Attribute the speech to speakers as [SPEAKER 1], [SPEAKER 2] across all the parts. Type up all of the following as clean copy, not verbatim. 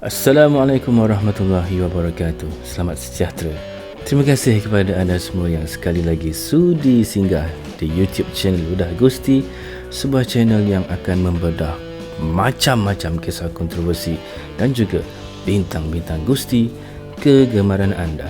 [SPEAKER 1] Assalamualaikum warahmatullahi wabarakatuh. Selamat sejahtera. Terima kasih kepada anda semua yang sekali lagi sudi singgah di YouTube channel Udah Gusti, sebuah channel yang akan membedah macam-macam kisah kontroversi dan juga bintang-bintang Gusti kegemaran anda.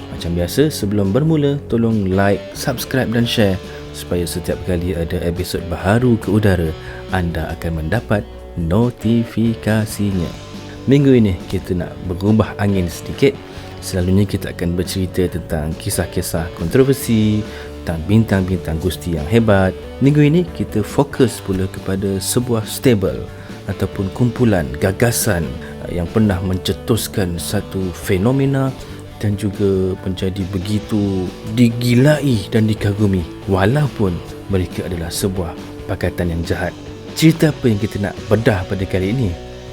[SPEAKER 1] Macam biasa, sebelum bermula, tolong like, subscribe dan share supaya setiap kali ada episod baharu ke udara, anda akan mendapat notifikasinya. Minggu ini kita nak berubah angin sedikit. Selalunya kita akan bercerita tentang kisah-kisah kontroversi, tentang bintang-bintang Gusti yang hebat. Minggu ini kita fokus pula kepada sebuah stable ataupun kumpulan gagasan yang pernah mencetuskan satu fenomena dan juga menjadi begitu digilai dan dikagumi walaupun mereka adalah sebuah pakatan yang jahat. Cerita apa yang kita nak bedah pada kali ini?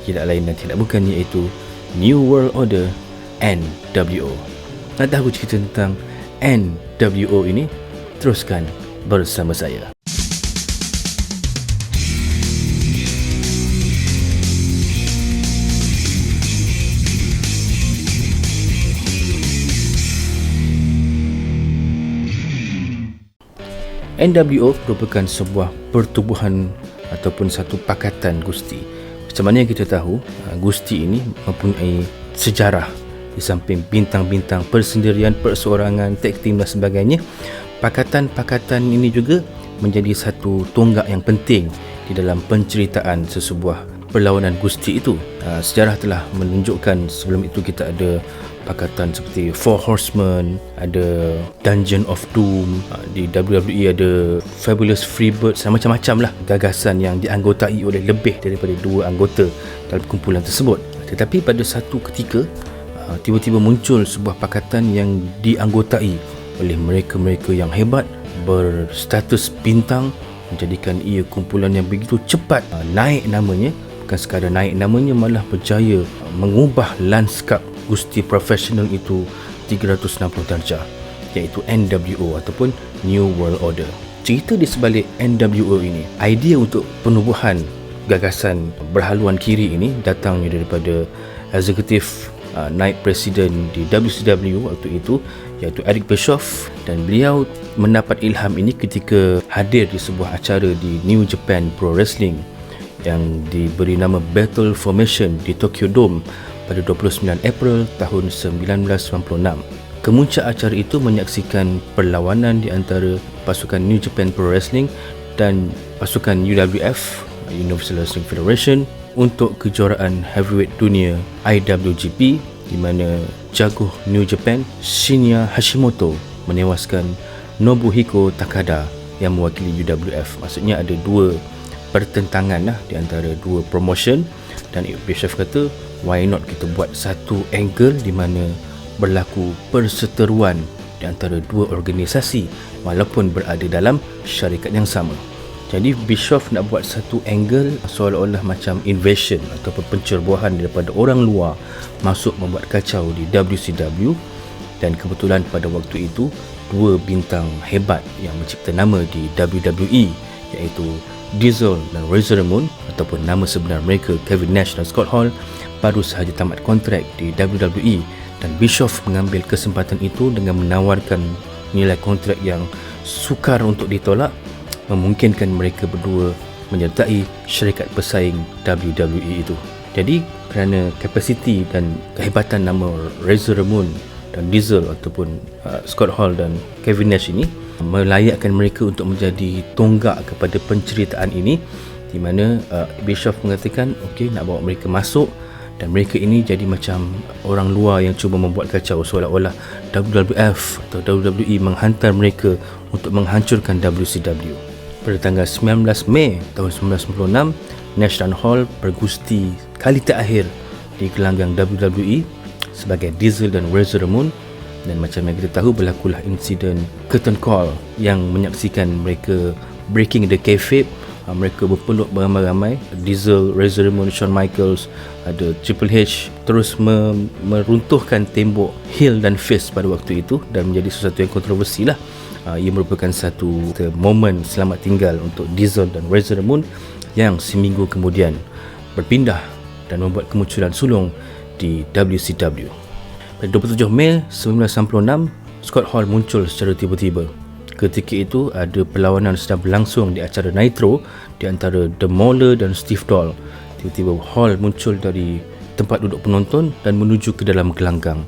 [SPEAKER 1] Tidak lain dan tidak bukan iaitu New World Order, NWO. Nak tahu cerita tentang NWO ini? Teruskan bersama saya. NWO merupakan sebuah pertubuhan ataupun satu pakatan Gusti. Macam mana kita tahu, Gusti ini mempunyai sejarah. Di samping bintang-bintang persendirian, perseorangan, tag team dan sebagainya, pakatan-pakatan ini juga menjadi satu tonggak yang penting di dalam penceritaan sesebuah perlawanan Gusti itu. Sejarah telah menunjukkan sebelum itu kita ada pakatan seperti Four Horsemen, ada Dungeon of Doom, di WWE ada Fabulous Freebirds, macam-macam lah gagasan yang dianggotai oleh lebih daripada 2 anggota dalam kumpulan tersebut. Tetapi pada satu ketika tiba-tiba muncul sebuah pakatan yang dianggotai oleh mereka-mereka yang hebat, berstatus bintang, menjadikan ia kumpulan yang begitu cepat naik namanya. Bukan sekadar naik namanya, malah berjaya mengubah lanskap Gusti profesional itu 360 darjah, iaitu NWO ataupun New World Order. Cerita di sebalik NWO ini, idea untuk penubuhan gagasan berhaluan kiri ini datangnya daripada eksekutif Night President di WCW waktu itu, iaitu Eric Bischoff, dan beliau mendapat ilham ini ketika hadir di sebuah acara di New Japan Pro Wrestling yang diberi nama Battle Formation di Tokyo Dome pada 29 April tahun 1996. Kemuncak acara itu menyaksikan perlawanan di antara pasukan New Japan Pro Wrestling dan pasukan UWF, Universal Wrestling Federation, untuk kejuaraan heavyweight dunia IWGP, di mana jago New Japan Shinya Hashimoto menewaskan Nobuhiko Takada yang mewakili UWF. Maksudnya ada 2 pertentangan lah di antara 2 promotion, dan Bischoff kata, why not kita buat satu angle di mana berlaku perseteruan di antara 2 organisasi walaupun berada dalam syarikat yang sama. Jadi Bischoff nak buat satu angle seolah-olah macam invasion ataupun pencerobohan daripada orang luar masuk membuat kacau di WCW, dan kebetulan pada waktu itu 2 bintang hebat yang mencipta nama di WWE, iaitu Diesel dan Razor Ramon, ataupun nama sebenar mereka Kevin Nash dan Scott Hall, baru sahaja tamat kontrak di WWE, dan Bischoff mengambil kesempatan itu dengan menawarkan nilai kontrak yang sukar untuk ditolak, memungkinkan mereka berdua menyertai syarikat pesaing WWE itu. Jadi kerana kapasiti dan kehebatan nama Razor Ramon dan Diesel ataupun Scott Hall dan Kevin Nash ini melayakkan mereka untuk menjadi tonggak kepada penceritaan ini, di mana Bischoff mengatakan okey, nak bawa mereka masuk, dan mereka ini jadi macam orang luar yang cuba membuat kacau, seolah-olah WWF atau WWE menghantar mereka untuk menghancurkan WCW. Pada tanggal 19 Mei tahun 1996, Nash dan Hall bergusti kali terakhir di gelanggang WWE sebagai Diesel dan Razor Ramon, dan macam yang kita tahu, berlakulah insiden curtain call yang menyaksikan mereka breaking the kayfabe. Mereka berpeluk beramai-ramai, Diesel, Razor Ramon, Shawn Michaels, ada Triple H, terus meruntuhkan tembok heel dan face pada waktu itu, dan menjadi sesuatu yang kontroversi lah. Ia merupakan satu momen selamat tinggal untuk Diesel dan Razor Ramon yang seminggu kemudian berpindah dan membuat kemunculan sulung di WCW. Pada 27 Mei 1996, Scott Hall muncul secara tiba-tiba. Ketika itu ada perlawanan sedang berlangsung di acara Nitro di antara The Mauler dan Steve Doll. Tiba-tiba Hall muncul dari tempat duduk penonton dan menuju ke dalam gelanggang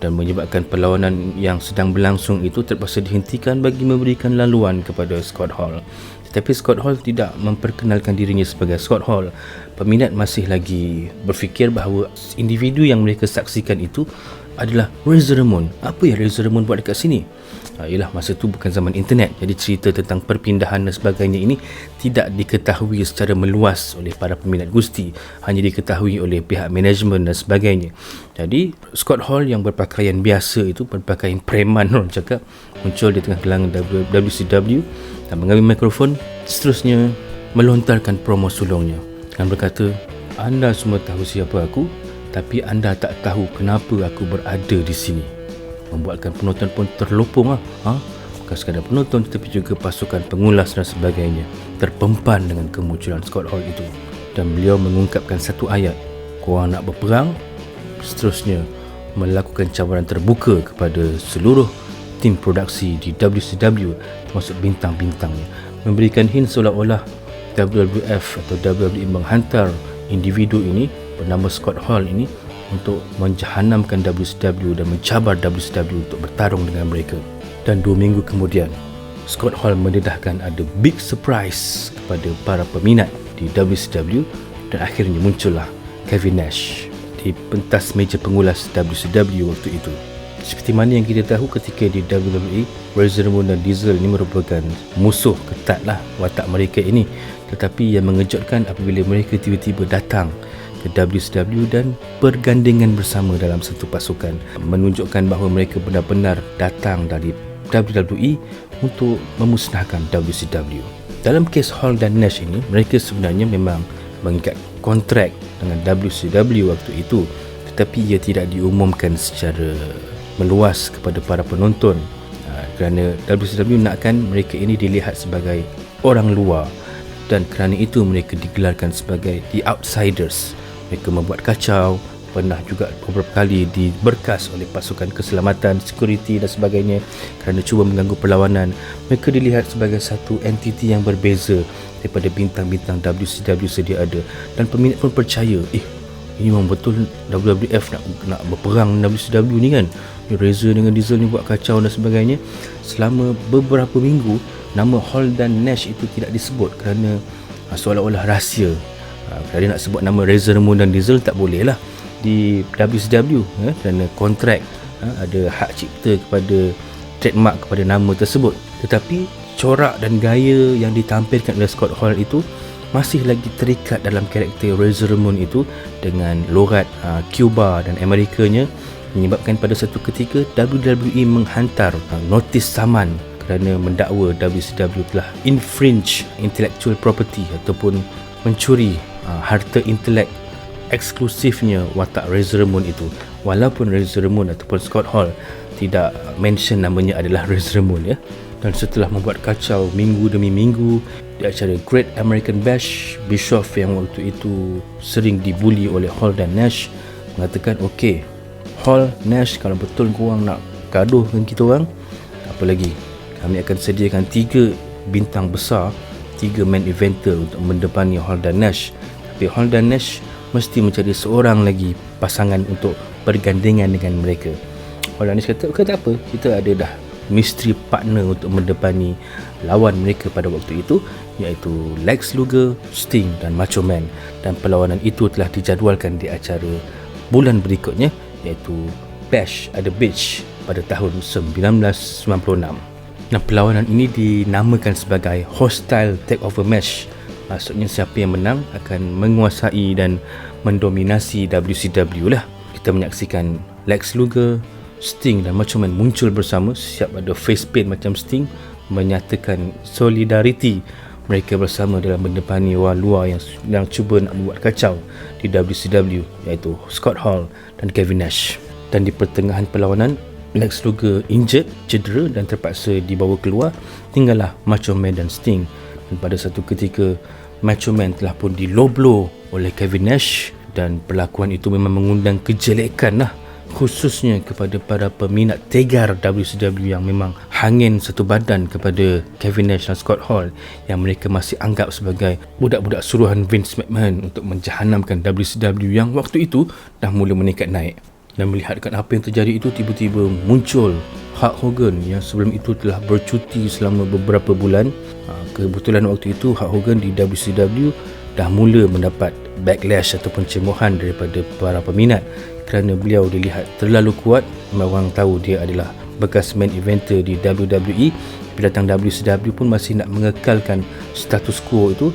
[SPEAKER 1] dan menyebabkan perlawanan yang sedang berlangsung itu terpaksa dihentikan bagi memberikan laluan kepada Scott Hall. Tetapi Scott Hall tidak memperkenalkan dirinya sebagai Scott Hall. Peminat masih lagi berfikir bahawa individu yang mereka saksikan itu adalah Razor Ramon. Apa yang Razor Ramon buat dekat sini? Ialah masa tu bukan zaman internet, jadi cerita tentang perpindahan dan sebagainya ini tidak diketahui secara meluas oleh para peminat gusti, hanya diketahui oleh pihak manajemen dan sebagainya. Jadi Scott Hall yang berpakaian biasa itu, berpakaian preman orang cakap, muncul di tengah gelanggang WCW dan mengambil mikrofon, seterusnya melontarkan promo sulungnya dan berkata, "Anda semua tahu siapa aku, tapi anda tak tahu kenapa aku berada di sini." Membuatkan penonton pun terlopong bukan sekadar penonton tetapi juga pasukan pengulas dan sebagainya terpempan dengan kemunculan Scott Hall itu. Dan beliau mengungkapkan satu ayat, "Korang nak berperang?" Seterusnya melakukan cabaran terbuka kepada seluruh tim produksi di WCW termasuk bintang-bintangnya, memberikan hint seolah-olah WWF atau WWE menghantar individu ini bernama Scott Hall ini untuk menjahanamkan WCW dan mencabar WCW untuk bertarung dengan mereka. Dan 2 minggu kemudian, Scott Hall mendedahkan ada big surprise kepada para peminat di WCW dan akhirnya muncullah Kevin Nash di pentas meja pengulas WCW waktu itu. Seperti mana yang kita tahu ketika di WWE, Razor Ramon dan Diesel ini merupakan musuh ketatlah watak mereka ini. Tetapi yang mengejutkan apabila mereka tiba-tiba datang ke WCW dan bergandengan bersama dalam satu pasukan, menunjukkan bahawa mereka benar-benar datang dari WWE untuk memusnahkan WCW. Dalam kes Hall dan Nash ini, mereka sebenarnya memang mengikat kontrak dengan WCW waktu itu, tetapi ia tidak diumumkan secara meluas kepada para penonton kerana WCW nakkan mereka ini dilihat sebagai orang luar, dan kerana itu mereka digelarkan sebagai The Outsiders. Mereka membuat kacau, pernah juga beberapa kali diberkas oleh pasukan keselamatan, security dan sebagainya kerana cuba mengganggu perlawanan. Mereka dilihat sebagai satu entiti yang berbeza daripada bintang-bintang WCW sedia ada, dan peminat pun percaya, ini memang betul WWF nak berperang dengan WCW ni kan, Razor dengan Diesel ni buat kacau dan sebagainya. Selama beberapa minggu nama Hall dan Nash itu tidak disebut kerana seolah-olah rahsia. Kerana nak sebut nama Razor Ramon dan Diesel tak boleh lah di WCW kerana kontrak, ada hak cipta kepada trademark kepada nama tersebut. Tetapi corak dan gaya yang ditampilkan oleh Scott Hall itu masih lagi terikat dalam karakter Razor Ramon itu dengan logat Cuba dan Amerikanya, menyebabkan pada satu ketika WWE menghantar notis saman kerana mendakwa WCW telah infringe intellectual property ataupun mencuri harta intelek eksklusifnya watak Razor Ramon itu. Walaupun Razor Ramon ataupun Scott Hall tidak mention namanya adalah Razor Ramon ya. Dan setelah membuat kacau minggu demi minggu di acara Great American Bash, Bischoff yang waktu itu sering dibuli oleh Hall dan Nash mengatakan, "Okey, Hall, Nash, kalau betul korang nak gaduh dengan kita orang, apa lagi, kami akan sediakan 3 bintang besar, 3 main eventer untuk mendepani Hall dan Nash. Tapi Hall dan Nash mesti mencari seorang lagi pasangan untuk bergandengan dengan mereka." Hall dan Nash kata, "Okey, tak apa, kita ada dah mystery partner untuk mendepani lawan mereka pada waktu itu, iaitu Lex Luger, Sting dan Macho Man." Dan perlawanan itu telah dijadualkan di acara bulan berikutnya, iaitu Bash at the Beach pada tahun 1996. Dan perlawanan ini dinamakan sebagai Hostile Takeover Match. Maksudnya siapa yang menang akan menguasai dan mendominasi WCW lah. Kita menyaksikan Lex Luger, Sting dan Macho Man muncul bersama, siap ada face paint macam Sting, menyatakan solidariti mereka bersama dalam mendepani orang luar yang cuba nak membuat kacau di WCW, iaitu Scott Hall dan Kevin Nash. Dan di pertengahan perlawanan, Lex Luger injured, cedera dan terpaksa dibawa keluar, tinggallah Macho Man dan Sting. Dan pada satu ketika Macho Man telah pun di low blow oleh Kevin Nash dan perlakuan itu memang mengundang kejelekan lah, khususnya kepada para peminat tegar WCW yang memang hangin satu badan kepada Kevin Nash dan Scott Hall, yang mereka masih anggap sebagai budak-budak suruhan Vince McMahon untuk menjahanamkan WCW yang waktu itu dah mula meningkat naik. Dan melihatkan apa yang terjadi itu, tiba-tiba muncul Hulk Hogan yang sebelum itu telah bercuti selama beberapa bulan. Kebetulan waktu itu Hulk Hogan di WCW dah mula mendapat backlash ataupun cemohan daripada para peminat kerana beliau dilihat terlalu kuat. Orang tahu dia adalah bekas main eventer di WWE, bila datang WCW pun masih nak mengekalkan status quo itu.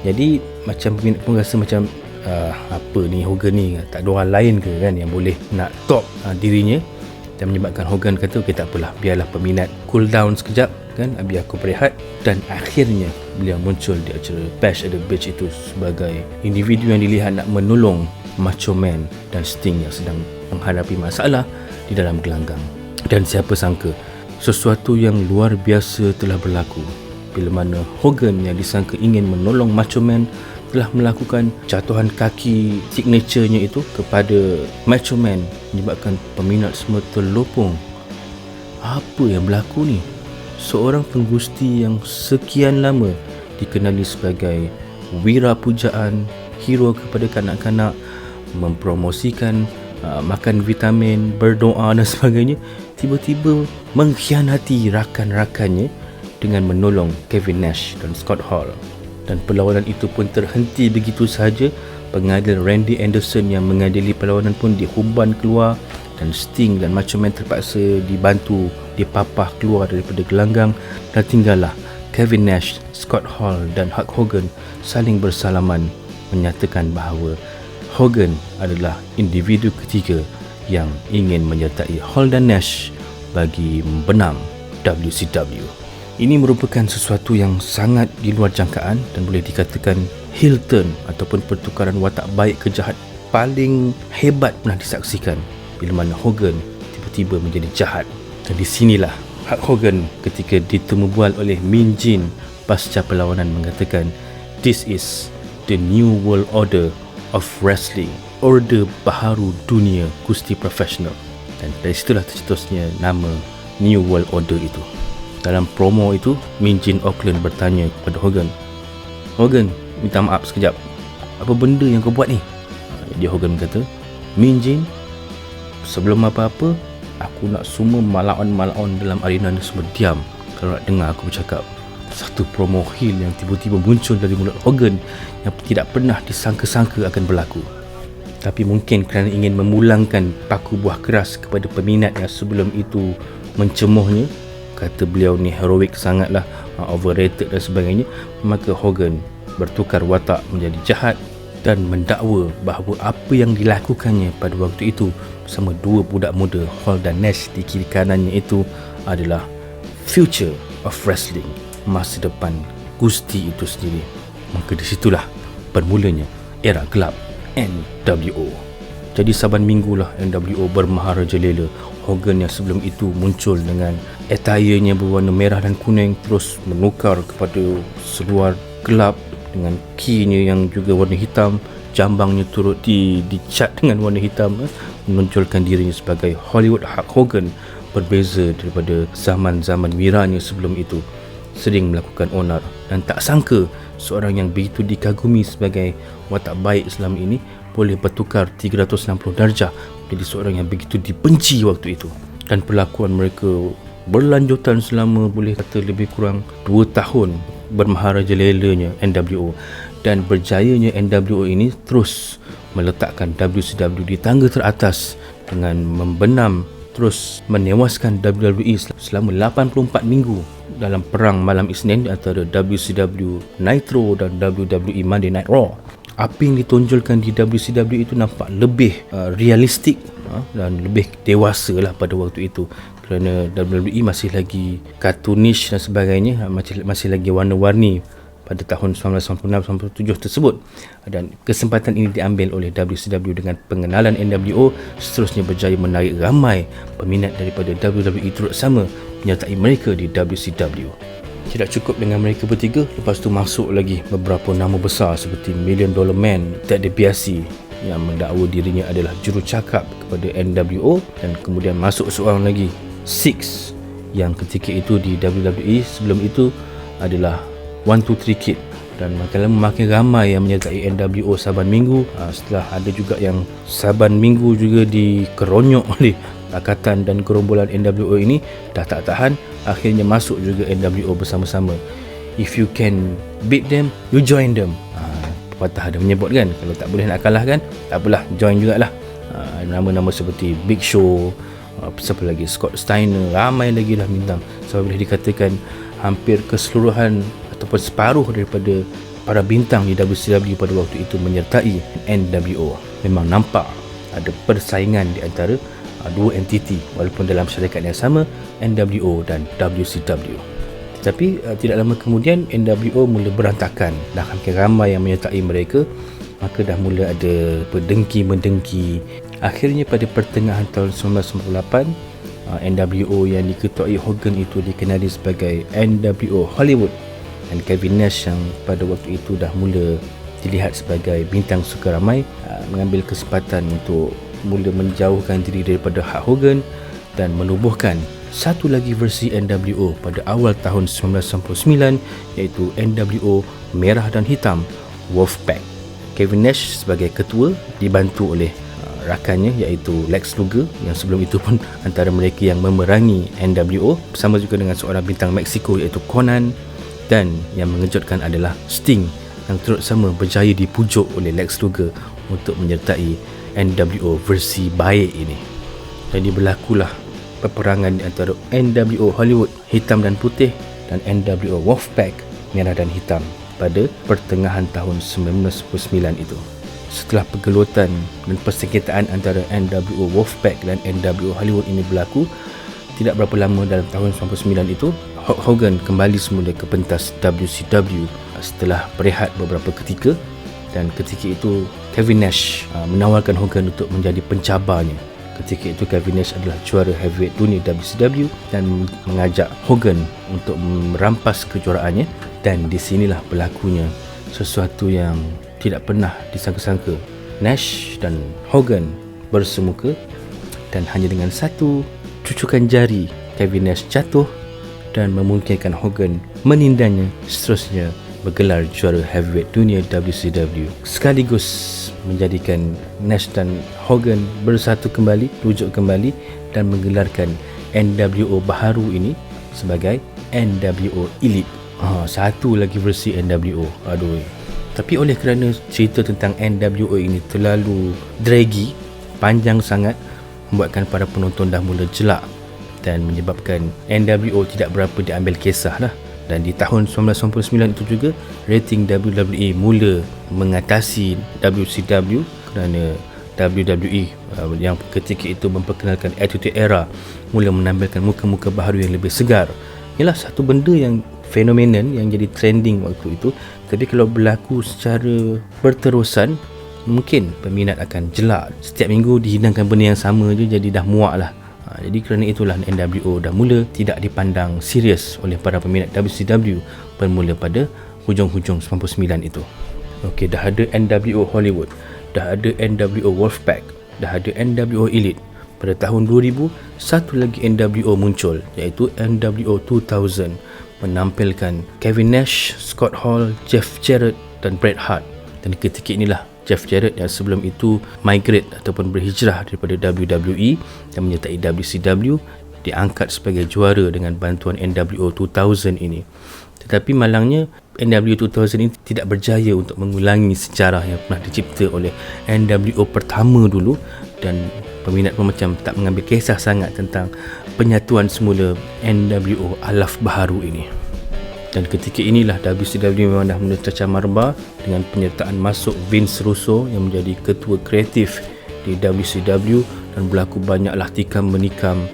[SPEAKER 1] Jadi macam peminat pun rasa macam apa ni Hogan ni, tak ada orang lain ke kan yang boleh nak top dirinya, dan menyebabkan Hogan kata okay, tak apalah, biarlah peminat cool down sekejap kan, biar aku berehat. Dan akhirnya beliau muncul di acara Bash at the Beach itu sebagai individu yang dilihat nak menolong Macho Man dan Sting yang sedang menghadapi masalah di dalam gelanggang. Dan siapa sangka sesuatu yang luar biasa telah berlaku bila mana Hogan yang disangka ingin menolong Macho Man telah melakukan jatuhan kaki signaturenya itu kepada Macho Man, menyebabkan peminat semua terlopong. Apa yang berlaku ni? Seorang penggusti yang sekian lama dikenali sebagai wira pujaan, hero kepada kanak-kanak, mempromosikan makan vitamin, berdoa dan sebagainya, tiba-tiba mengkhianati rakan-rakannya dengan menolong Kevin Nash dan Scott Hall. Dan perlawanan itu pun terhenti begitu sahaja. Pengadil Randy Anderson yang mengadili perlawanan pun dihumban keluar, dan Sting dan Macho Man terpaksa dibantu dipapah keluar daripada gelanggang, dan tinggallah Kevin Nash, Scott Hall dan Hulk Hogan saling bersalaman, menyatakan bahawa Hogan adalah individu ketiga yang ingin menyertai Hall dan Nash bagi membenam WCW. Ini merupakan sesuatu yang sangat di luar jangkaan dan boleh dikatakan heel turn ataupun pertukaran watak baik ke jahat paling hebat pernah disaksikan, bila mana Hogan tiba-tiba menjadi jahat. Dan di sinilah Hulk Hogan ketika ditemu bual oleh Mean Gene pasca perlawanan mengatakan, "This is the new world order of wrestling, order baharu dunia kusti profesional." Dan dari situlah tercetusnya nama New World Order itu. Dalam promo itu, Mean Gene Okerlund bertanya kepada Hogan, "Hogan, minta maaf sekejap, apa benda yang kau buat ni?" Jadi Hogan berkata, "Mean Gene, sebelum apa-apa, aku nak semua malaon-malaon dalam arena ni semua diam kalau nak dengar aku bercakap." Satu promo heel yang tiba-tiba muncul dari mulut Hogan yang tidak pernah disangka-sangka akan berlaku. Tapi mungkin kerana ingin memulangkan paku buah keras kepada peminat yang sebelum itu mencemohnya, kata beliau ni heroik sangatlah, overrated dan sebagainya, maka Hogan bertukar watak menjadi jahat dan mendakwa bahawa apa yang dilakukannya pada waktu itu bersama dua budak muda Hall dan Nash di kiri kanannya itu adalah future of wrestling, masa depan gusti itu sendiri. Maka di situlah bermulanya era gelap NWO. Jadi saban minggulah NWO bermaharajalela. Hogan yang sebelum itu muncul dengan attire-nya berwarna merah dan kuning terus menukar kepada seluar gelap dengan key-nya yang juga warna hitam, jambangnya turut dicat dengan warna hitam, menonjolkan dirinya sebagai Hollywood Hulk Hogan. Berbeza daripada zaman-zaman wiranya sebelum itu, sering melakukan onar, dan tak sangka seorang yang begitu dikagumi sebagai watak baik selama ini boleh bertukar 360 darjah menjadi seorang yang begitu dibenci waktu itu. Dan perlakuan mereka berlanjutan selama boleh kata lebih kurang 2 tahun bermaharajalelanya NWO, dan berjayanya NWO ini terus meletakkan WCW di tangga teratas dengan membenam, terus menewaskan WWE selama 84 minggu dalam perang malam Isnin antara WCW Nitro dan WWE Monday Night Raw. Apa yang ditonjolkan di WCW itu nampak lebih realistik dan lebih dewasa lah pada waktu itu, kerana WWE masih lagi cartoonish dan sebagainya, masih lagi warna-warni pada tahun 1996-97 tersebut. Dan kesempatan ini diambil oleh WCW dengan pengenalan NWO, seterusnya berjaya menarik ramai peminat daripada WWE turut sama menyertai mereka di WCW. Tidak cukup dengan mereka bertiga, lepas tu masuk lagi beberapa nama besar seperti Million Dollar Man, Ted DiBiase, yang mendakwa dirinya adalah jurucakap kepada NWO, dan kemudian masuk seorang lagi, Six, yang ketika itu di WWE sebelum itu adalah 1-2-3 Kid, dan makin lama makin ramai yang menyertai NWO saban minggu. Setelah ada juga yang saban minggu juga dikeronyok oleh pakatan dan gerombolan NWO ini, dah tak tahan, akhirnya masuk juga NWO bersama-sama. If you can beat them, you join them. Pepatah ada menyebut kan, kalau tak boleh nak kalahkan, tak apalah, join jugalah. Nama-nama seperti Big Show, siapa lagi, Scott Steiner, ramai lagi lah bintang. So boleh dikatakan hampir keseluruhan ataupun separuh daripada para bintang di WCW pada waktu itu menyertai NWO. Memang nampak ada persaingan di antara dua entiti, walaupun dalam syarikat yang sama, NWO dan WCW. Tetapi tidak lama kemudian NWO mula berantakan, dah hampir ramai yang menyertai mereka, maka dah mula ada berdengki-mendengki. Akhirnya pada pertengahan tahun 1998, NWO yang diketuai Hogan itu dikenali sebagai NWO Hollywood, dan Kevin Nash yang pada waktu itu dah mula dilihat sebagai bintang suka ramai, mengambil kesempatan untuk mula menjauhkan diri daripada Hulk Hogan dan menubuhkan satu lagi versi NWO pada awal tahun 1999, iaitu NWO Merah dan Hitam Wolfpack. Kevin Nash sebagai ketua dibantu oleh rakannya iaitu Lex Luger, yang sebelum itu pun antara mereka yang memerangi NWO, bersama juga dengan seorang bintang Meksiko iaitu Conan, dan yang mengejutkan adalah Sting yang turut sama berjaya dipujuk oleh Lex Luger untuk menyertai NWO versi baik ini. Jadi berlakulah peperangan di antara NWO Hollywood hitam dan putih dan NWO Wolfpack merah dan hitam pada pertengahan tahun 1999 itu. Setelah pergelutan dan persengketaan antara NWO Wolfpack dan NWO Hollywood ini berlaku, tidak berapa lama dalam tahun 1999 itu, Hulk Hogan kembali semula ke pentas WCW setelah berehat beberapa ketika, dan ketika itu Kevin Nash menawarkan Hogan untuk menjadi pencabarnya. Ketika itu Kevin Nash adalah juara heavyweight dunia WCW dan mengajak Hogan untuk merampas kejuaraannya, dan di sinilah berlakunya sesuatu yang tidak pernah disangka-sangka. Nash dan Hogan bersemuka, dan hanya dengan satu cucukan jari Kevin Nash jatuh dan memungkinkan Hogan menindangnya, seterusnya bergelar juara heavyweight dunia WCW, sekaligus menjadikan Nash dan Hogan bersatu kembali, rujuk kembali, dan menggelarkan NWO baharu ini sebagai NWO Elite. Satu lagi versi NWO. Aduh. Tapi oleh kerana cerita tentang NWO ini terlalu draggy, panjang sangat, membuatkan para penonton dah mula jelak dan menyebabkan NWO tidak berapa diambil kisah lah. Dan di tahun 1999 itu juga, rating WWE mula mengatasi WCW kerana WWE yang ketika itu memperkenalkan Attitude Era mula menampilkan muka-muka baharu yang lebih segar. Ialah satu benda yang fenomenon yang jadi trending waktu itu. Tapi kalau berlaku secara berterusan, mungkin peminat akan jelak. Setiap minggu dihidangkan benda yang sama je, jadi dah muak lah. Jadi kerana itulah NWO dah mula tidak dipandang serius oleh para peminat WCW bermula pada hujung-hujung 99 itu. Okey, dah ada NWO Hollywood, dah ada NWO Wolfpack, dah ada NWO Elite. Pada tahun 2000, satu lagi NWO muncul, iaitu NWO 2000, menampilkan Kevin Nash, Scott Hall, Jeff Jarrett dan Bret Hart. Dan ketika inilah Jeff Jarrett yang sebelum itu migrate ataupun berhijrah daripada WWE dan menyertai WCW diangkat sebagai juara dengan bantuan NWO 2000 ini. Tetapi malangnya NWO 2000 ini tidak berjaya untuk mengulangi sejarah yang pernah dicipta oleh NWO pertama dulu, dan peminat pun macam tak mengambil kisah sangat tentang penyatuan semula NWO alaf baharu ini. Dan ketika inilah WCW memang dah mula cacah marba dengan penyertaan masuk Vince Russo yang menjadi ketua kreatif di WCW, dan berlaku banyaklah tikam menikam,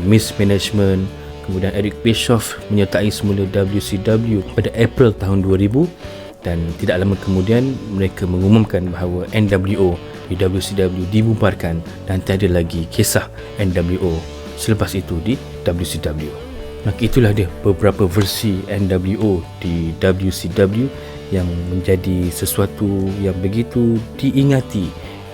[SPEAKER 1] mismanagement. Kemudian Eric Bischoff menyertai semula WCW pada April tahun 2000, dan tidak lama kemudian mereka mengumumkan bahawa NWO di WCW dibubarkan dan tiada lagi kisah NWO selepas itu di WCW. Maka itulah dia beberapa versi NWO di WCW yang menjadi sesuatu yang begitu diingati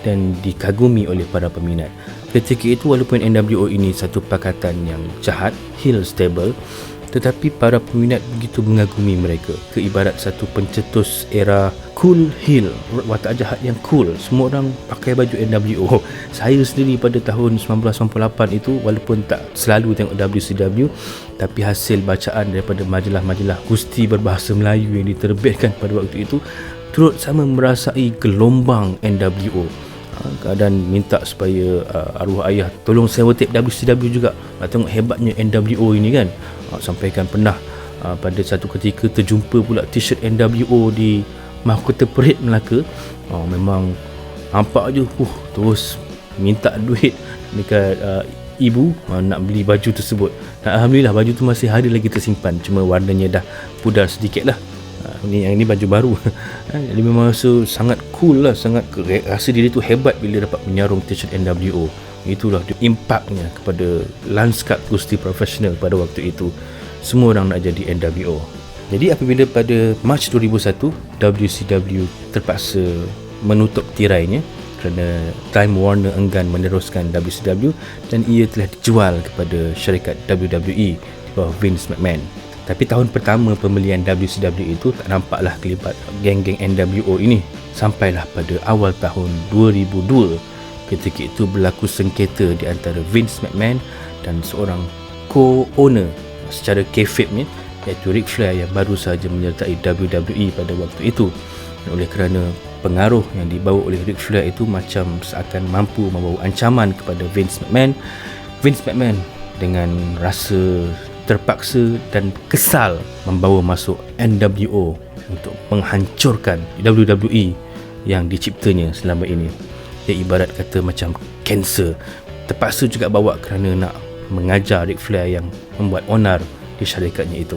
[SPEAKER 1] dan dikagumi oleh para peminat. Ketika itu walaupun NWO ini satu pakatan yang jahat, heel stable, tetapi para peminat begitu mengagumi mereka. Keibarat satu pencetus era cool heel, watak jahat yang cool. Semua orang pakai baju NWO. Saya sendiri pada tahun 1998 itu, walaupun tak selalu tengok WCW, tapi hasil bacaan daripada majalah-majalah gusti berbahasa Melayu yang diterbitkan pada waktu itu, turut sama merasai gelombang NWO. Dan minta supaya arwah ayah tolong sewa tape WCW juga. Tengok hebatnya NWO ini kan. Sampaikan pernah pada satu ketika terjumpa pula t-shirt NWO di Mahkota Parade Melaka. Memang nampak je terus minta duit dekat ibu nak beli baju tersebut. Dan alhamdulillah baju tu masih ada lagi tersimpan, cuma warnanya dah pudar sedikit lah. Yang ini baju baru. Jadi memang rasa sangat cool lah, sangat rasa diri tu hebat bila dapat menyarung t-shirt NWO. Itulah impaknya kepada lanskap gusti profesional pada waktu itu. Semua orang nak jadi NWO. Jadi apabila pada Mac 2001 WCW terpaksa menutup tirainya kerana Time Warner enggan meneruskan WCW dan ia telah dijual kepada syarikat WWE di bawah Vince McMahon. Tapi tahun pertama pembelian WCW itu tak nampaklah kelibat geng-geng NWO ini. Sampailah pada awal tahun 2002, ketika itu berlaku sengketa di antara Vince McMahon dan seorang co-owner secara kayfabe-nya, iaitu Ric Flair yang baru sahaja menyertai WWE pada waktu itu. Dan oleh kerana pengaruh yang dibawa oleh Ric Flair itu macam seakan mampu membawa ancaman kepada Vince McMahon dengan rasa terpaksa dan kesal membawa masuk NWO untuk menghancurkan WWE yang diciptanya selama ini. Dia ibarat kata macam kanser, terpaksa juga bawa kerana nak mengajar Ric Flair yang membuat onar di syarikatnya itu.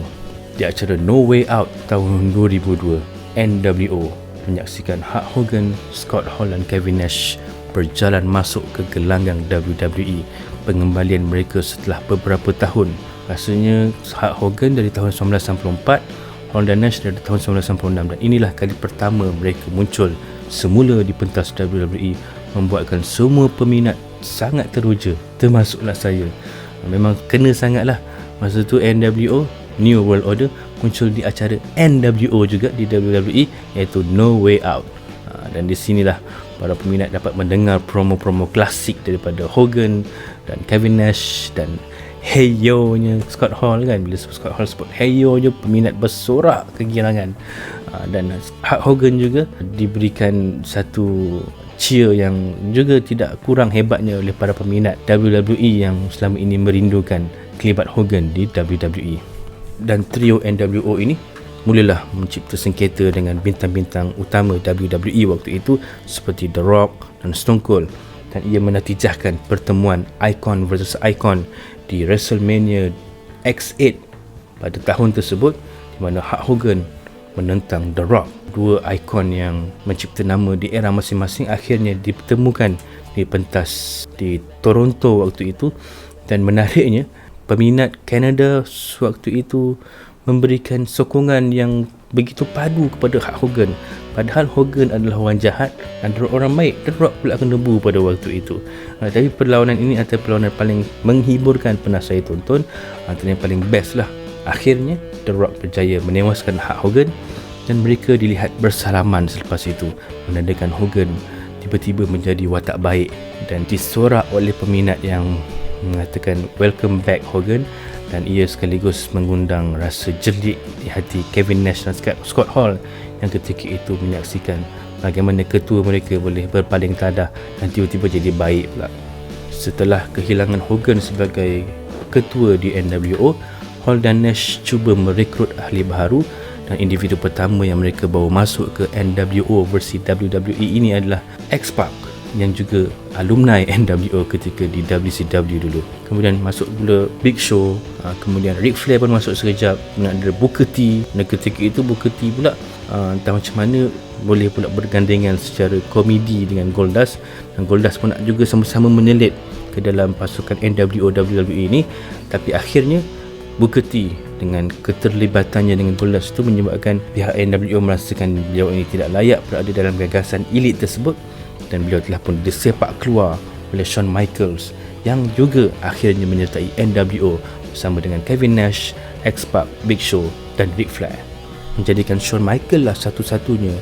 [SPEAKER 1] Di acara No Way Out tahun 2002, NWO menyaksikan Hulk Hogan, Scott Hall dan Kevin Nash berjalan masuk ke gelanggang WWE, pengembalian mereka setelah beberapa tahun. Rasanya Hulk Hogan dari tahun 1994, Hall dan Nash dari tahun 1996, dan inilah kali pertama mereka muncul semula di pentas WWE, membuatkan semua peminat sangat teruja, termasuklah saya. Memang kena sangatlah. Masa tu NWO, New World Order, muncul di acara NWO juga di WWE, iaitu No Way Out. Dan di sinilah para peminat dapat mendengar promo-promo klasik daripada Hogan dan Kevin Nash dan Hey Yo-nya Scott Hall kan. Bila Scott Hall sebut Hey Yo-nya, peminat bersorak kegirangan. Dan Hulk Hogan juga diberikan satu cheer yang juga tidak kurang hebatnya oleh para peminat WWE yang selama ini merindukan kelibat Hogan di WWE. Dan trio NWO ini mulalah mencipta sengketa dengan bintang-bintang utama WWE waktu itu seperti The Rock dan Stone Cold, dan ia menatijahkan pertemuan Icon versus Icon di WrestleMania X8 pada tahun tersebut, di mana Hulk Hogan menentang The Rock. Dua ikon yang mencipta nama di era masing-masing akhirnya dipertemukan di pentas di Toronto waktu itu. Dan menariknya, peminat Kanada waktu itu memberikan sokongan yang begitu padu kepada Hulk Hogan. Padahal Hogan adalah orang jahat dan The Rock orang baik. The Rock pula kena bu pada waktu itu. Tapi perlawanan ini antara perlawanan paling menghiburkan pernah saya tonton, antara yang paling best lah. Akhirnya The Rock berjaya menewaskan Hulk Hogan dan mereka dilihat bersalaman selepas itu, menandakan Hogan tiba-tiba menjadi watak baik dan disorak oleh peminat yang mengatakan welcome back Hogan, dan ia sekaligus mengundang rasa jelik di hati Kevin Nash dan Scott Hall yang ketika itu menyaksikan bagaimana ketua mereka boleh berpaling tadah dan tiba-tiba jadi baik pula. Setelah kehilangan Hogan sebagai ketua di NWO, Hall dan Nash cuba merekrut ahli baharu, dan individu pertama yang mereka bawa masuk ke NWO versi WWE ini adalah X-Pac yang juga alumni NWO ketika di WCW dulu. Kemudian masuk pula Big Show, kemudian Ric Flair pun masuk sekejap, kemudian ada Booker T, dan ketika itu Booker T pula entah macam mana boleh pula bergandengan secara komedi dengan Goldust, dan Goldust pun nak juga sama-sama menyelit ke dalam pasukan NWO WWE ini. Tapi akhirnya Booker T dengan keterlibatannya dengan Goldust itu menyebabkan pihak NWO merasakan beliau ini tidak layak berada dalam gagasan elit tersebut, dan beliau telah pun disepak keluar oleh Shawn Michaels yang juga akhirnya menyertai NWO bersama dengan Kevin Nash, X-Pac, Big Show dan Ric Flair, menjadikan Shawn Michaels lah satu-satunya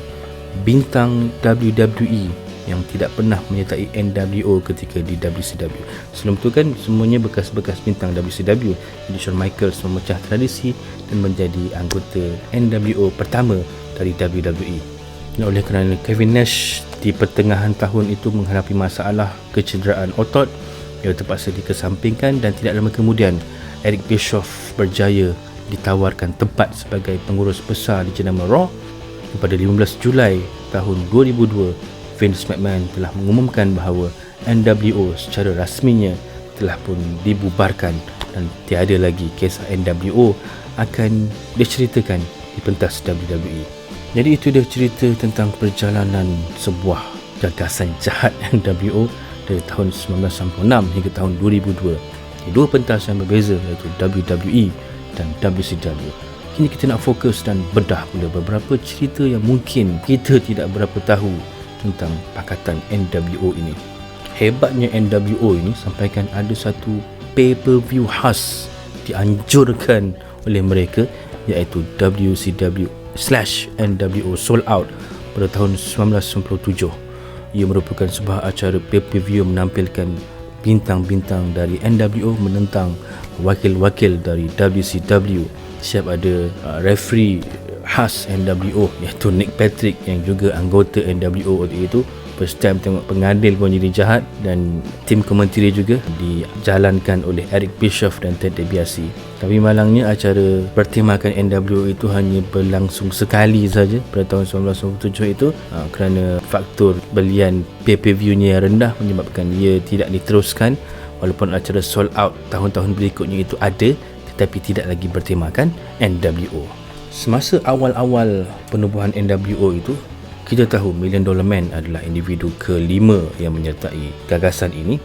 [SPEAKER 1] bintang WWE yang tidak pernah menyertai NWO ketika di WCW. Sebelum tu kan semuanya bekas-bekas bintang WCW. Jadi Shawn Michaels memecah tradisi dan menjadi anggota NWO pertama dari WWE. Dan oleh kerana Kevin Nash di pertengahan tahun itu menghadapi masalah kecederaan otot, ia terpaksa dikesampingkan dan tidak lama kemudian Eric Bischoff berjaya ditawarkan tempat sebagai pengurus besar di jenama Raw. Pada 15 Julai tahun 2002, Vince McMahon telah mengumumkan bahawa NWO secara rasminya telah pun dibubarkan dan tiada lagi kisah NWO akan diceritakan di pentas WWE. Jadi itu dia cerita tentang perjalanan sebuah gagasan jahat NWO dari tahun 1996 hingga tahun 2002 di dua pentas yang berbeza, iaitu WWE dan WCW. Kini kita nak fokus dan bedah pula beberapa cerita yang mungkin kita tidak berapa tahu tentang pakatan NWO ini. Hebatnya NWO ini sampaikan ada satu pay-per-view khas dianjurkan oleh mereka, iaitu WCW/NWO Sold Out pada tahun 1997. Ia merupakan sebuah acara pay-per-view menampilkan bintang-bintang dari NWO menentang wakil-wakil dari WCW. Siap ada referee khas NWO iaitu Nick Patrick yang juga anggota NWO waktu itu. First time tengok pengadil pun jadi jahat, dan tim komentari juga dijalankan oleh Eric Bischoff dan Ted DiBiase. Tapi malangnya acara bertemakan NWO itu hanya berlangsung sekali saja pada tahun 1997 itu, kerana faktor belian pay-per-view-nya yang rendah menyebabkan ia tidak diteruskan. Walaupun acara sold out tahun-tahun berikutnya itu ada, tetapi tidak lagi bertemakan NWO. Semasa awal-awal penubuhan NWO itu, kita tahu $1 Million Man adalah individu kelima yang menyertai gagasan ini,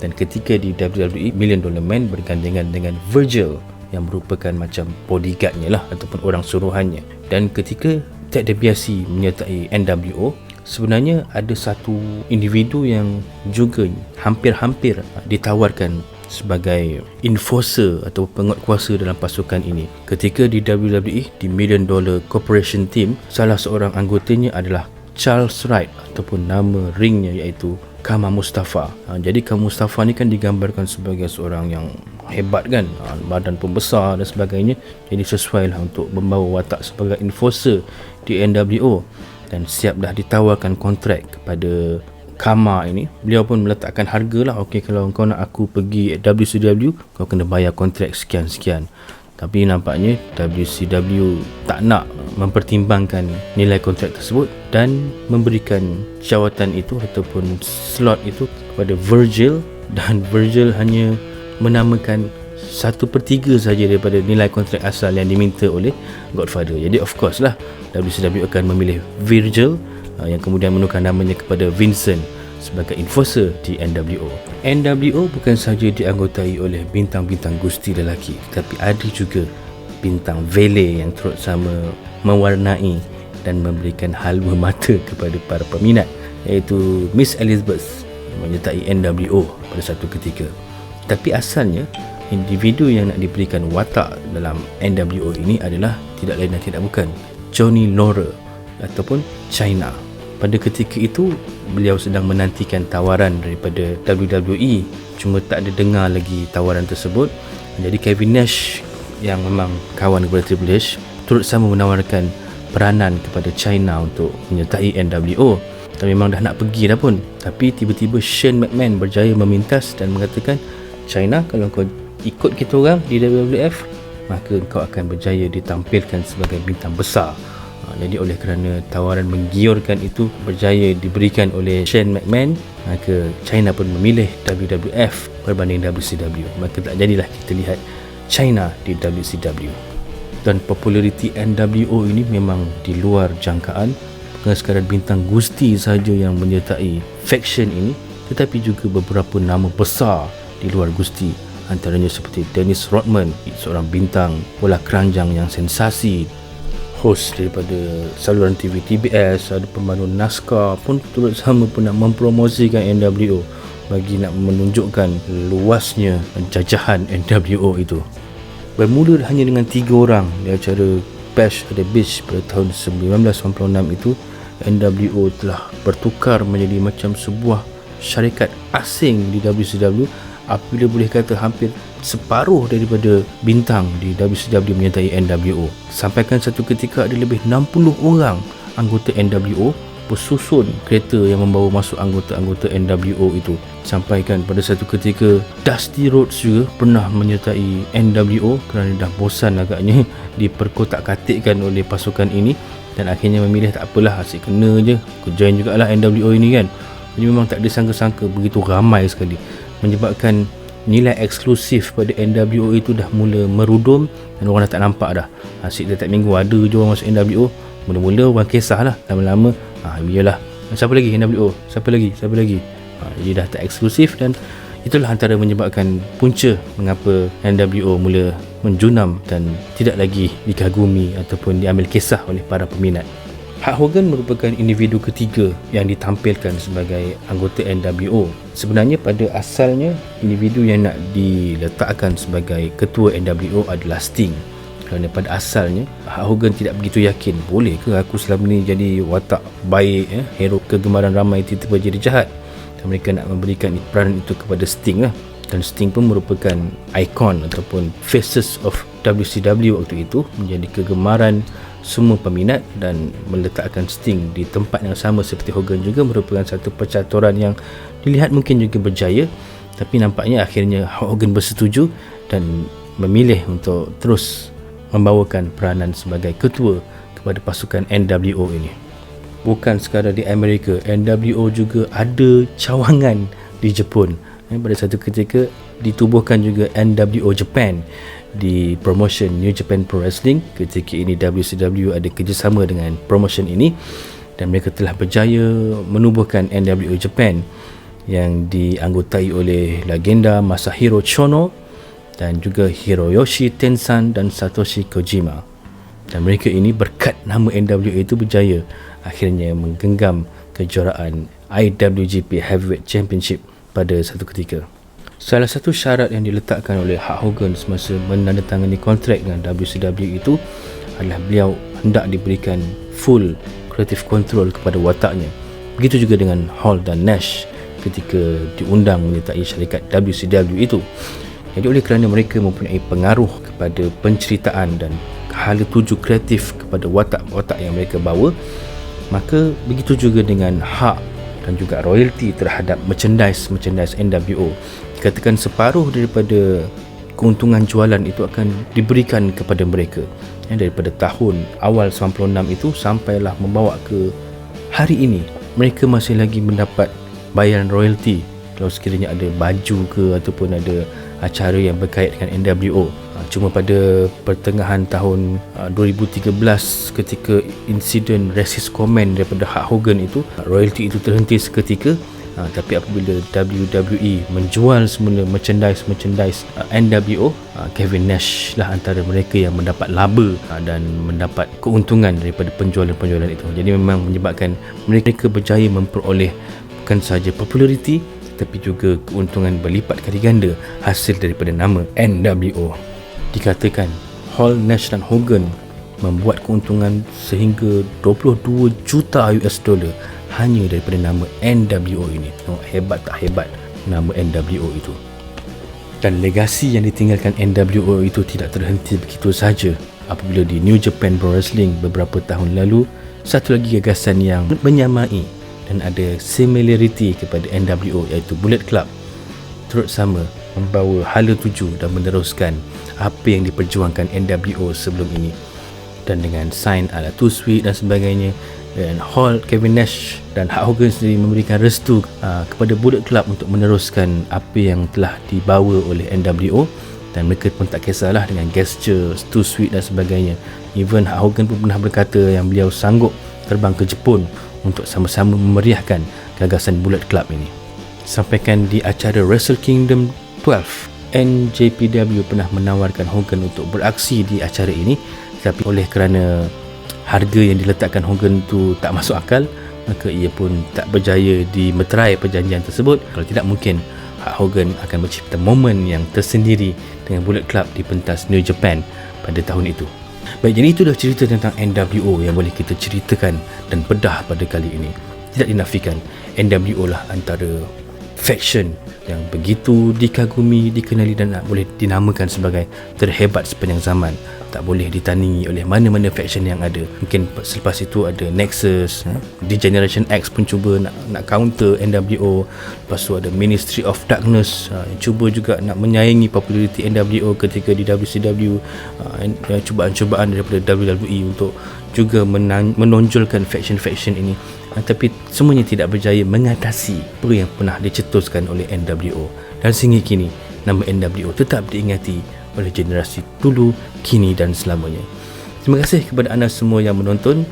[SPEAKER 1] dan ketika di WWE, $1 Million Man bergandengan dengan Virgil yang merupakan macam bodyguardnya lah ataupun orang suruhannya. Dan ketika Ted DiBiase menyertai NWO, sebenarnya ada satu individu yang juga hampir-hampir ditawarkan sebagai enforcer atau penguatkuasa dalam pasukan ini. Ketika di WWE, di $1 Million Corporation Team, salah seorang anggotanya adalah Charles Wright ataupun nama ringnya iaitu Kama Mustafa. Jadi Kama Mustafa ni kan digambarkan sebagai seorang yang hebat kan, badan pun besar dan sebagainya. Jadi sesuai lah untuk membawa watak sebagai enforcer di NWO, dan siap dah ditawarkan kontrak kepada Kama ini. Beliau pun meletakkan harga lah, okey, kalau kau nak aku pergi WCW, kau kena bayar kontrak sekian-sekian. Tapi nampaknya WCW tak nak mempertimbangkan nilai kontrak tersebut dan memberikan jawatan itu ataupun slot itu kepada Virgil, dan Virgil hanya menamakan 1/3 saja daripada nilai kontrak asal yang diminta oleh Godfather. Jadi of course lah WCW akan memilih Virgil yang kemudian menukar namanya kepada Vincent sebagai enforcer di NWO. NWO bukan sahaja dianggotai oleh bintang-bintang gusti lelaki, tetapi ada juga bintang vele yang turut sama mewarnai dan memberikan halwa mata kepada para peminat, iaitu Miss Elizabeth menyertai NWO pada satu ketika. Tapi asalnya individu yang nak diberikan watak dalam NWO ini adalah tidak lain dan tidak bukan Johnny Lawler ataupun China. Pada ketika itu beliau sedang menantikan tawaran daripada WWE, cuma tak ada dengar lagi tawaran tersebut. Jadi Kevin Nash yang memang kawan kepada Triple H turut sama menawarkan peranan kepada China untuk menyertai NWO. Dan memang dah nak pergi dah pun, tapi tiba-tiba Shane McMahon berjaya memintas dan mengatakan, China, kalau kau ikut kita orang di WWF, maka kau akan berjaya ditampilkan sebagai bintang besar. Jadi oleh kerana tawaran menggiurkan itu berjaya diberikan oleh Shane McMahon, maka China pun memilih WWF berbanding WCW. Maka tak jadilah kita lihat China di WCW. Dan populariti NWO ini memang di luar jangkaan. Bukan sekadar bintang gusti sahaja yang menyertai faction ini, tetapi juga beberapa nama besar di luar gusti, antaranya seperti Dennis Rodman, seorang bintang bola keranjang yang sensasi, host daripada saluran TV TBS, ada pemandu NASCAR pun turut sama pun nak mempromosikan NWO bagi nak menunjukkan luasnya jajahan NWO itu. Bermula hanya dengan 3 orang di acara Bash at the Beach pada tahun 1996 itu, NWO telah bertukar menjadi macam sebuah syarikat asing di WCW, apabila boleh kata hampir separuh daripada bintang di WCW menyertai NWO. Sampaikan satu ketika ada lebih 60 orang anggota NWO bersusun kereta yang membawa masuk anggota-anggota NWO itu. Sampaikan pada satu ketika Dusty Rhodes juga pernah menyertai NWO kerana dah bosan agaknya diperkotak-katikkan oleh pasukan ini, dan akhirnya memilih tak apalah, asyik kena je, aku join jugalah NWO ini kan. Jadi memang tak ada sangka-sangka begitu ramai sekali, menyebabkan nilai eksklusif pada NWO itu dah mula merudum dan orang dah tak nampak dah. Asyik tiap minggu ada je orang masuk NWO. Mula-mula orang kisah lah, lama-lama biarlah, siapa lagi NWO, siapa lagi. Jadi dah tak eksklusif, dan itulah antara menyebabkan punca mengapa NWO mula menjunam dan tidak lagi dikagumi ataupun diambil kisah oleh para peminat. Hulk Hogan merupakan individu ketiga yang ditampilkan sebagai anggota NWO. Sebenarnya pada asalnya individu yang nak diletakkan sebagai ketua NWO adalah Sting. Kerana pada asalnya Hulk Hogan tidak begitu yakin, boleh ke aku selama ni jadi watak baik, hero kegemaran ramai tiba-tiba jadi jahat. Dan mereka nak memberikan peranan itu kepada Sting lah. Dan Sting pun merupakan ikon ataupun faces of WCW waktu itu, menjadi kegemaran semua peminat, dan meletakkan Sting di tempat yang sama seperti Hogan juga merupakan satu percaturan yang dilihat mungkin juga berjaya. Tapi nampaknya akhirnya Hogan bersetuju dan memilih untuk terus membawakan peranan sebagai ketua kepada pasukan NWO ini. Bukan sekadar di Amerika, NWO juga ada cawangan di Jepun. Pada satu ketika ditubuhkan juga NWO Japan di promotion New Japan Pro Wrestling. Ketika ini WCW ada kerjasama dengan promotion ini, dan mereka telah berjaya menubuhkan NWO Japan yang dianggotai oleh legenda Masahiro Chono dan juga Hiroyoshi Tensan dan Satoshi Kojima. Dan mereka ini berkat nama NWO itu berjaya akhirnya menggenggam kejuaraan IWGP Heavyweight Championship pada satu ketika. Salah satu syarat yang diletakkan oleh Hulk Hogan semasa menandatangani kontrak dengan WCW itu adalah beliau hendak diberikan full creative control kepada wataknya. Begitu juga dengan Hall dan Nash ketika diundang menyertai syarikat WCW itu. Jadi oleh kerana mereka mempunyai pengaruh kepada penceritaan dan hala tuju kreatif kepada watak-watak yang mereka bawa, maka begitu juga dengan hak dan juga royalty terhadap merchandise NWO. Dikatakan separuh daripada keuntungan jualan itu akan diberikan kepada mereka. Daripada tahun awal 96 itu sampailah membawa ke hari ini, mereka masih lagi mendapat bayaran royalty kalau sekiranya ada baju ke ataupun ada acara yang berkait dengan NWO. Cuma pada pertengahan tahun 2013 ketika insiden racist comment daripada Hulk Hogan itu, royalty itu terhenti seketika. Tapi apabila WWE menjual semula merchandise NWO, Kevin Nash lah antara mereka yang mendapat laba dan mendapat keuntungan daripada penjualan itu. Jadi memang menyebabkan mereka berjaya memperoleh bukan sahaja populariti tetapi juga keuntungan berlipat kali ganda hasil daripada nama NWO. Dikatakan Hall, Nash dan Hogan membuat keuntungan sehingga 22 juta US dollar hanya daripada nama NWO ini. Hebat tak hebat nama NWO itu. Dan legasi yang ditinggalkan NWO itu tidak terhenti begitu sahaja. Apabila di New Japan Pro Wrestling beberapa tahun lalu, satu lagi gagasan yang menyamai dan ada similarity kepada NWO iaitu Bullet Club turut sama membawa hala tuju dan meneruskan apa yang diperjuangkan NWO sebelum ini. Dan dengan sign ala Too Sweet dan sebagainya, dan Hall, Kevin Nash dan Hulk Hogan sendiri memberikan restu kepada Bullet Club untuk meneruskan apa yang telah dibawa oleh NWO, dan mereka pun tak kisahlah dengan gesture Too Sweet dan sebagainya. Even Hulk Hogan pun pernah berkata yang beliau sanggup terbang ke Jepun untuk sama-sama memeriahkan gagasan Bullet Club ini. Sampaikan di acara Wrestle Kingdom 12, NJPW pernah menawarkan Hogan untuk beraksi di acara ini, tetapi oleh kerana harga yang diletakkan Hogan tu tak masuk akal, maka ia pun tak berjaya di meterai perjanjian tersebut. Kalau tidak, mungkin Hulk Hogan akan mencipta momen yang tersendiri dengan Bullet Club di pentas New Japan pada tahun itu. Baik, jadi itulah cerita tentang NWO yang boleh kita ceritakan dan bedah pada kali ini. Tidak dinafikan, NWO lah antara faction yang begitu dikagumi, dikenali dan boleh dinamakan sebagai terhebat sepanjang zaman. Tak boleh ditandingi oleh mana-mana faction yang ada. Mungkin selepas itu ada Nexus, di Generation X pun cuba nak counter NWO. Lepas tu ada Ministry of Darkness, cuba juga nak menyaingi populariti NWO ketika di WCW. Cubaan-cubaan daripada WWE untuk juga menonjolkan faction-faction ini. Tapi semuanya tidak berjaya mengatasi apa yang pernah dicetuskan oleh NWO. Dan sehingga kini nama NWO tetap diingati oleh generasi dulu, kini dan selamanya. Terima kasih kepada anda semua yang menonton.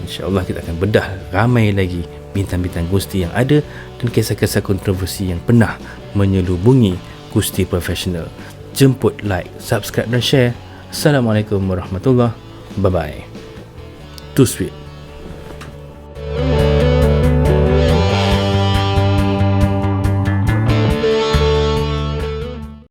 [SPEAKER 1] InsyaAllah kita akan bedah ramai lagi bintang-bintang gusti yang ada dan kisah-kisah kontroversi yang pernah menyelubungi gusti profesional. Jemput like, subscribe dan share. Assalamualaikum warahmatullahi wabarakatuh. Bye bye. Too sweet.